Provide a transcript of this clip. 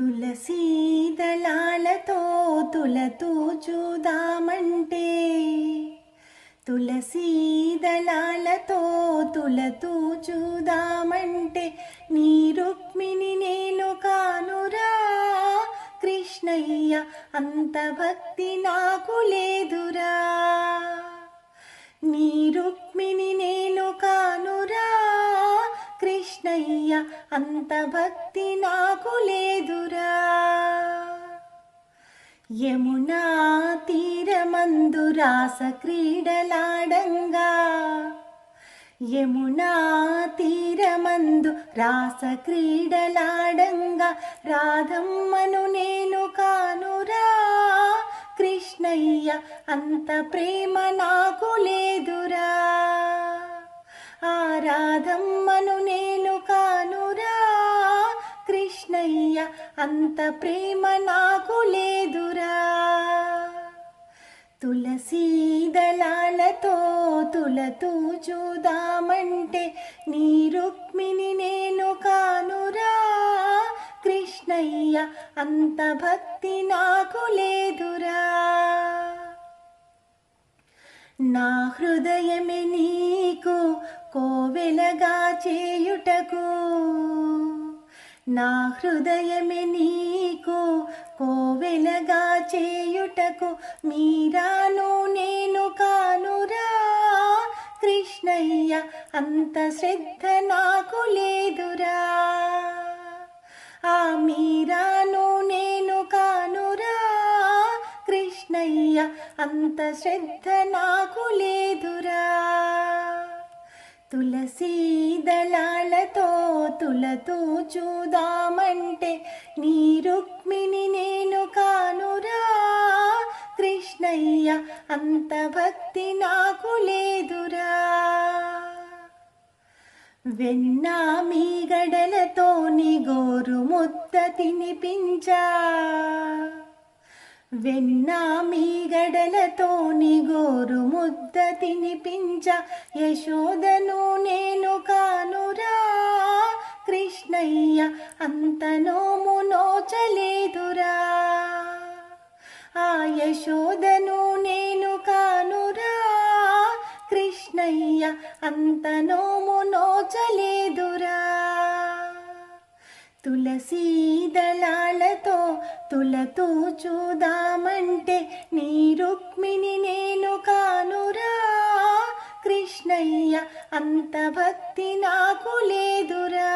తులసీ దళాలతో తులతూచుదామంటే తులసీ దళాలతో తులతూచుదామంటే నీ రుక్మిణి నేను కానురా కృష్ణయ్య అంత భక్తి నాకు లేదురా నీ రుక్మిణి నేను కానురా కృష్ణయ్య అంత భక్తి నాకు లేదురా యమునా తీరమందు రాస క్రీడలాడంగా యమునా తీరమందు రాస క్రీడలాడంగా రాధమ్మను నేను కానురా కృష్ణయ్య అంత ప్రేమ నాకు లేదురా ఆ రాధమ్మను నేను కానురా కృష్ణయ్య అంత ప్రేమ నాకు లేదురా తులసీ దళాలతో తులతూచుదామంటే నీ రుక్మిణి నేను కానురా కృష్ణయ్య అంత భక్తి నాకు లేదురా నా హృదయమే నీకు కోవెలగా చేయుటకు నా హృదయమే నీకు కోవెలగా చేయుటకు మీరాను నేను కానురా కృష్ణయ్య అంత శ్రద్ధ నాకు లేదురా ఆ మీరాను నేను కానురా కృష్ణయ్య అంత శ్రద్ధ నాకు లేదురా తులసీ దళాలతో తులతూచుదామంటే నీ రుక్మిణి నేను కానురా కృష్ణయ్య అంత భక్తి నాకు లేదురా వెన్నా మీగడలతో నీ గోరు ముద్ద తినిపించా వెన్నా మీగడలతో నీ గోరు ముద్ద తినిపించ యశోదను నేను కానురా కృష్ణయ్య అంత నోము నోచలేదురా ఆ యశోదను నేను కానురా కృష్ణయ్య అంత నోము నోచలేదురా తులసీ దళాలతో తులతూచుదామంటే నీ రుక్మిణి నేను కానురా కృష్ణయ్య అంత భక్తి నాకు లేదురా